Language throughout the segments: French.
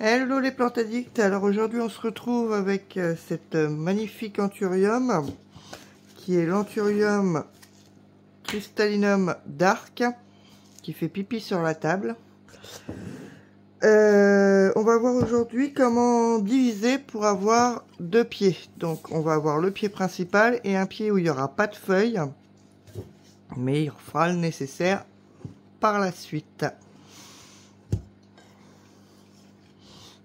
Hello les plantes addicts, alors aujourd'hui on se retrouve avec cette magnifique anthurium qui est l'anthurium crystallinum dark qui fait pipi sur la table. On va voir aujourd'hui comment diviser pour avoir deux pieds. Donc on va avoir le pied principal et un pied où il n'y aura pas de feuilles, mais il fera le nécessaire par la suite.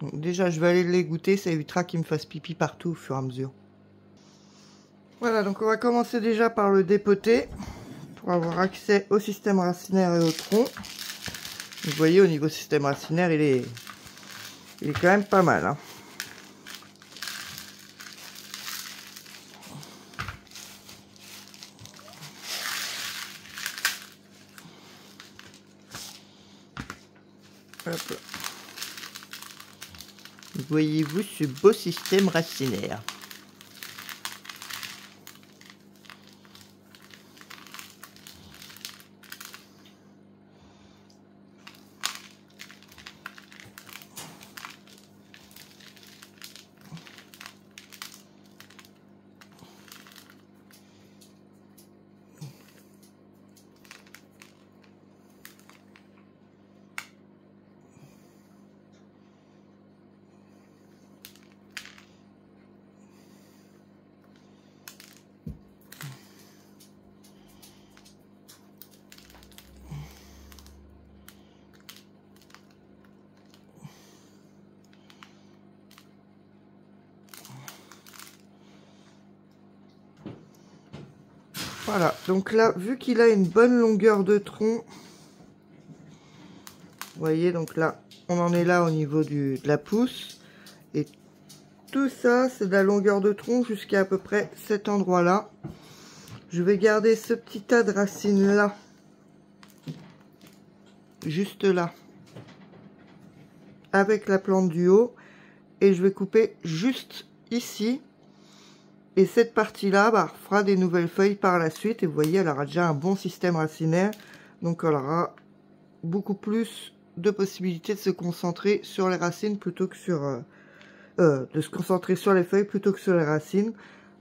Donc déjà je vais aller les goûter, ça évitera qu'ils me fassent pipi partout au fur et à mesure. Voilà, donc on va commencer déjà par le dépoter pour avoir accès au système racinaire et au tronc. Vous voyez, au niveau système racinaire, il est quand même pas mal, hein. Hop là. Voyez-vous ce beau système racinaire? Voilà, donc là, vu qu'il a une bonne longueur de tronc, vous voyez, donc là, on en est là au niveau de la pousse. Et tout ça, c'est de la longueur de tronc jusqu'à peu près cet endroit-là. Je vais garder ce petit tas de racines-là, juste là, avec la plante du haut. Et je vais couper juste ici. Et cette partie-là fera des nouvelles feuilles par la suite. Et vous voyez, elle aura déjà un bon système racinaire. Donc elle aura beaucoup plus de possibilités de se concentrer sur les racines plutôt que sur... de se concentrer sur les feuilles plutôt que sur les racines.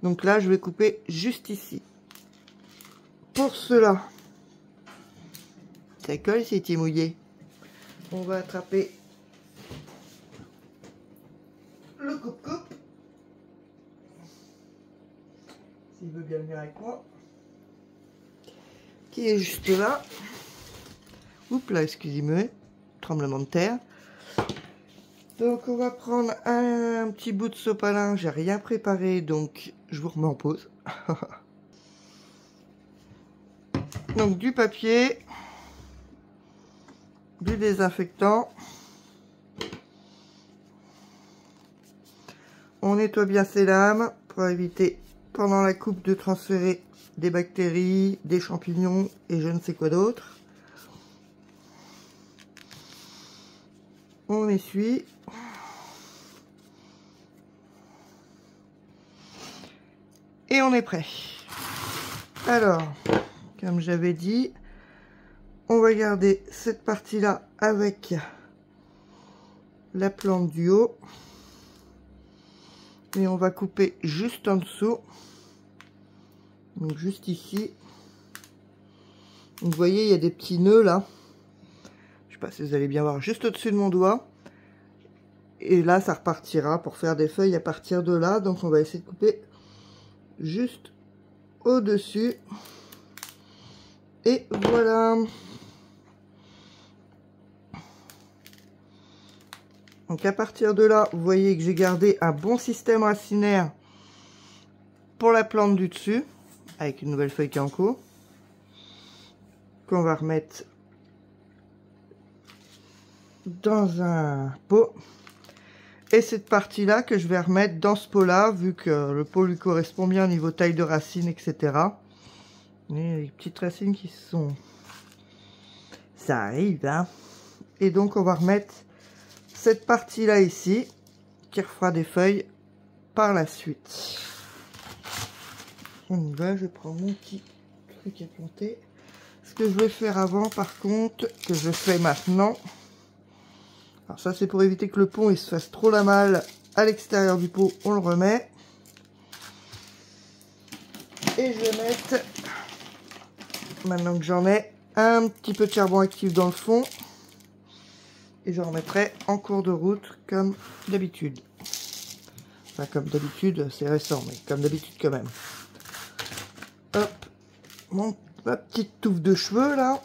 Donc là, je vais couper juste ici. Pour cela, ça colle, c'était mouillé. On va attraper le coupe-coupe. S'il veut bien venir avec moi. Qui est juste là. Oups là, excusez-moi. Tremblement de terre. Donc on va prendre un petit bout de sopalin. J'ai rien préparé, donc je vous remets en pause. Donc du papier. Du désinfectant. On nettoie bien ses lames pour éviter pendant la coupe de transférer des bactéries, des champignons et je ne sais quoi d'autre. On essuie. Et on est prêt. Alors, comme j'avais dit, on va garder cette partie-là avec la plante du haut. Et on va couper juste en dessous. Donc juste ici. Donc, vous voyez, il y a des petits nœuds là. Je sais pas si vous allez bien voir, juste au-dessus de mon doigt. Et là, ça repartira pour faire des feuilles à partir de là. Donc on va essayer de couper juste au-dessus. Et voilà. Donc à partir de là, vous voyez que j'ai gardé un bon système racinaire pour la plante du dessus, avec une nouvelle feuille qui est en cours, qu'on va remettre dans un pot. Et cette partie-là que je vais remettre dans ce pot-là, vu que le pot lui correspond bien au niveau taille de racines, etc. Et les petites racines qui sont... Ça arrive, hein. Et donc on va remettre cette partie-là ici, qui refera des feuilles par la suite. On y va, je prends mon petit truc à planter. Ce que je vais faire avant, par contre, que je fais maintenant, Alors ça c'est pour éviter que le pont il se fasse trop la malle à l'extérieur du pot, on le remet. Et je vais mettre, maintenant que j'en ai, un petit peu de charbon actif dans le fond. Et je remettrai en cours de route comme d'habitude. Enfin comme d'habitude, c'est récent, mais comme d'habitude quand même. Hop, ma petite touffe de cheveux là.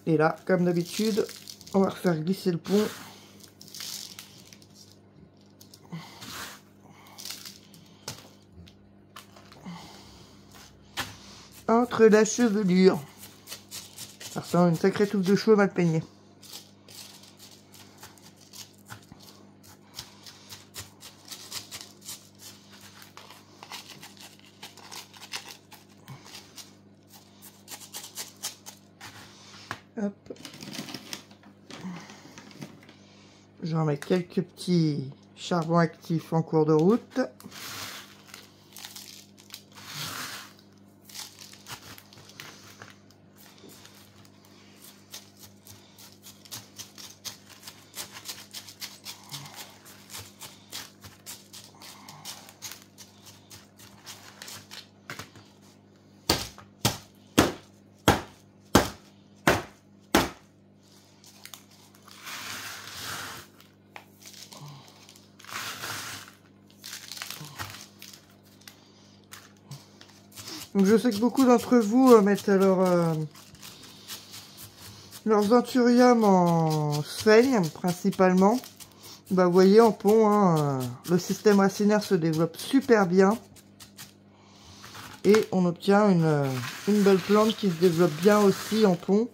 Et là, comme d'habitude, on va refaire glisser le pont. Entre la chevelure. Ça ressemble à une sacrée touffe de cheveux mal peignée. Hop. Je vais mettre quelques petits charbons actifs en cours de route. Donc je sais que beaucoup d'entre vous mettent leurs anthuriums en sphaigne principalement. Bah vous voyez en pont, hein, le système racinaire se développe super bien. Et on obtient une belle plante qui se développe bien aussi en pont.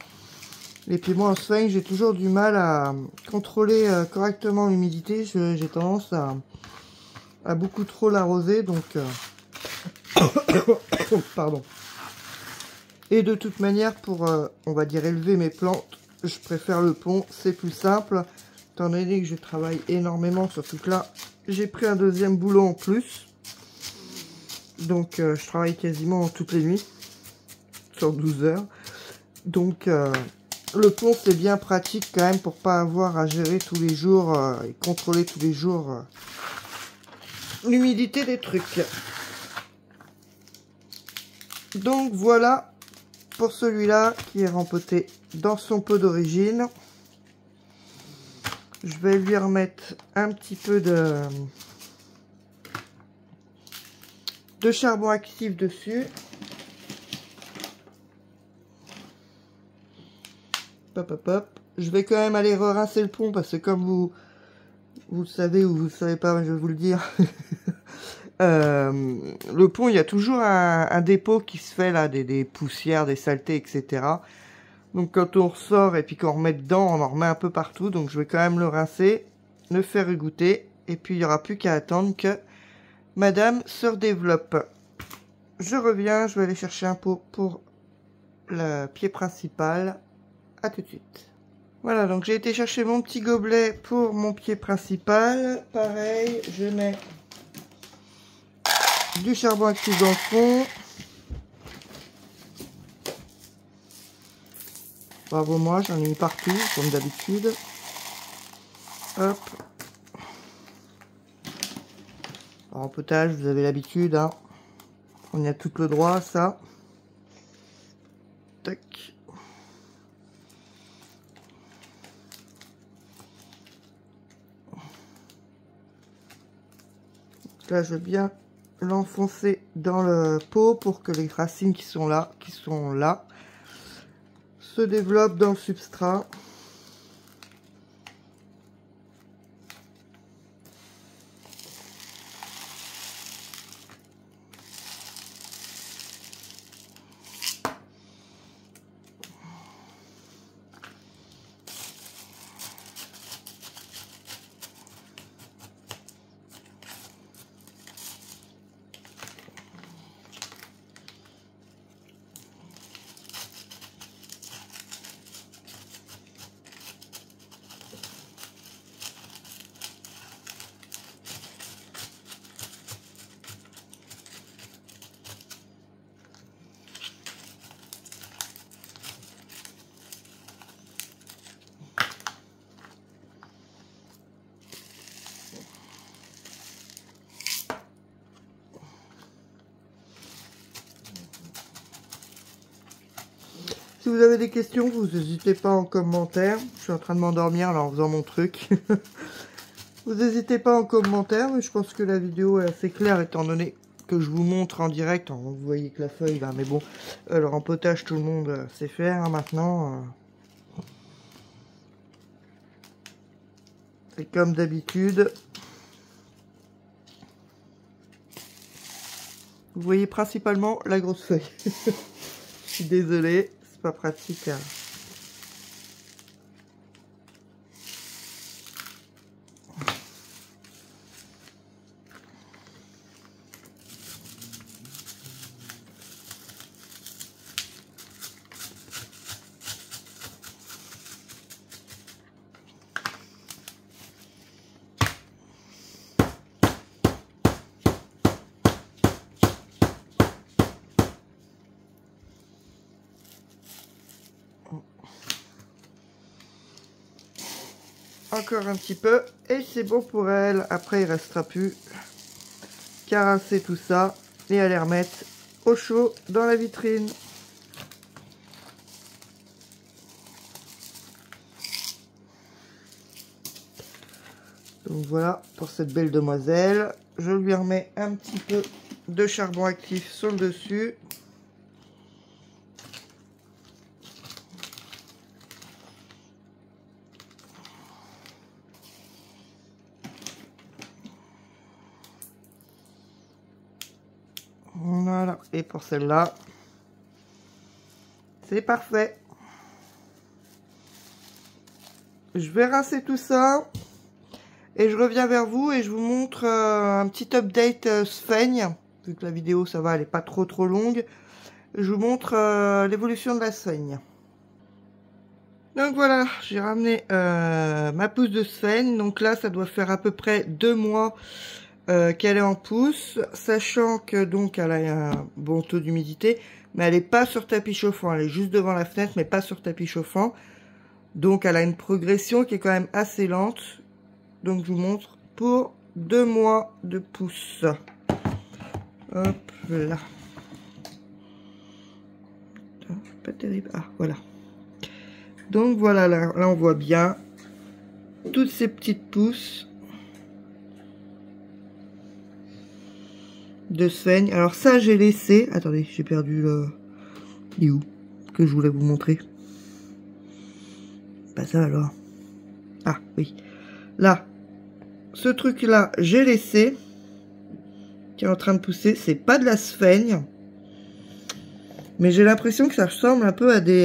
Et puis moi en sphaigne j'ai toujours du mal à contrôler correctement l'humidité. J'ai tendance à beaucoup trop l'arroser, donc... Pardon. Et de toute manière, pour, on va dire, élever mes plantes, je préfère le pont, c'est plus simple. Étant donné que je travaille énormément, surtout que là, j'ai pris un deuxième boulot en plus. Donc, je travaille quasiment toutes les nuits, sur 12 heures. Donc, le pont, c'est bien pratique quand même pour pas avoir à gérer tous les jours et contrôler tous les jours l'humidité des trucs. Donc voilà pour celui-là qui est rempoté dans son pot d'origine. Je vais lui remettre un petit peu de charbon actif dessus. Hop, hop, hop. Je vais quand même aller rincer le pont parce que comme vous le savez ou vous ne le savez pas, je vais vous le dire. Le pont, il y a toujours un dépôt qui se fait là, des poussières, des saletés, etc. Donc quand on ressort et puis qu'on remet dedans, on en remet un peu partout. Donc je vais quand même le rincer, le faire égoutter. Et puis il n'y aura plus qu'à attendre que madame se redéveloppe. Je reviens, je vais aller chercher un pot pour le pied principal. À tout de suite. Voilà, donc j'ai été chercher mon petit gobelet pour mon pied principal. Pareil, je mets du charbon actif dans le fond. Bravo moi, j'en ai mis partout, comme d'habitude. Hop. Alors, en potage, vous avez l'habitude, hein. On y a tout le droit à ça. Tac. Là, je vais bien l'enfoncer dans le pot pour que les racines qui sont là, se développent dans le substrat. Si vous avez des questions, vous n'hésitez pas en commentaire. Je suis en train de m'endormir là en faisant mon truc. Vous n'hésitez pas en commentaire, mais je pense que la vidéo est assez claire étant donné que je vous montre en direct. Vous voyez que la feuille là, mais bon, le rempotage tout le monde sait faire hein, maintenant. Et comme d'habitude, vous voyez principalement la grosse feuille. Je suis désolée, c'est pas pratique. Hein. Encore un petit peu et c'est bon pour elle. Après il restera plus qu'à rincer tout ça et à les remettre au chaud dans la vitrine. Donc voilà pour cette belle demoiselle. Je lui remets un petit peu de charbon actif sur le dessus. Voilà, et pour celle-là, c'est parfait. Je vais rincer tout ça et je reviens vers vous et je vous montre un petit update sphaigne. Vu que la vidéo, ça va, elle n'est pas trop longue. Je vous montre l'évolution de la sphaigne. Donc voilà, j'ai ramené ma pousse de sphaigne. Donc là, ça doit faire à peu près 2 mois qu'elle est en pousse, sachant que donc elle a un bon taux d'humidité, mais elle n'est pas sur tapis chauffant, elle est juste devant la fenêtre, mais pas sur tapis chauffant. Donc elle a une progression qui est quand même assez lente. Donc je vous montre pour 2 mois de pousse. Hop là. Pas terrible. Ah voilà. Donc voilà, là on voit bien toutes ces petites pousses de sphaigne. Alors ça j'ai laissé, attendez, j'ai perdu le, il est où que je voulais vous montrer. Pas ça alors. Ah oui, là ce truc là j'ai laissé, qui est en train de pousser. C'est pas de la sphaigne, mais j'ai l'impression que ça ressemble un peu à des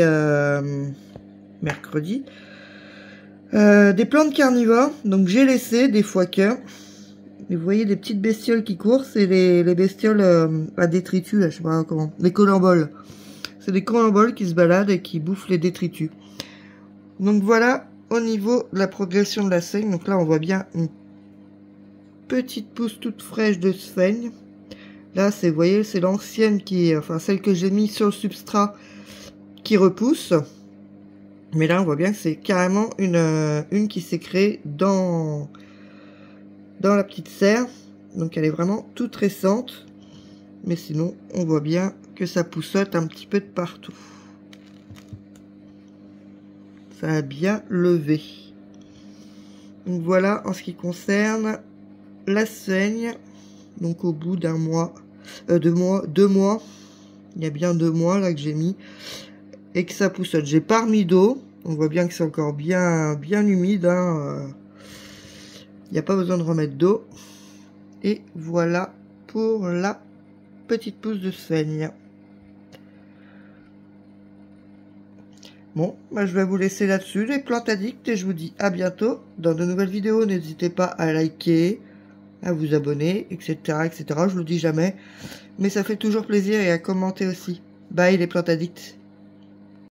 mercredi, des plantes carnivores. Donc j'ai laissé des fois que. Et vous voyez des petites bestioles qui courent, c'est les bestioles à détritus, là, je sais pas comment, les colamboles. C'est des colamboles qui se baladent et qui bouffent les détritus. Donc voilà, au niveau de la progression de la sphaigne, donc là on voit bien une petite pousse toute fraîche de sphaigne. Là, c'est, vous voyez, c'est l'ancienne qui, enfin celle que j'ai mis sur le substrat qui repousse. Mais là, on voit bien que c'est carrément une qui s'est créée dans la petite serre. Donc elle est vraiment toute récente, mais sinon on voit bien que ça poussote un petit peu de partout. Ça a bien levé. Donc voilà en ce qui concerne la sphaigne. Donc au bout d'un mois, 2 mois, il y a bien 2 mois là que j'ai mis et que ça poussote. J'ai pas remis d'eau, on voit bien que c'est encore bien humide hein. Il n'y a pas besoin de remettre d'eau. Et voilà pour la petite pousse de sphaigne. Bon, bah je vais vous laisser là-dessus, les plantes addictes, et je vous dis à bientôt dans de nouvelles vidéos. N'hésitez pas à liker, à vous abonner, etc., etc. Je vous le dis jamais, mais ça fait toujours plaisir, et à commenter aussi. Bye les plantes addictes.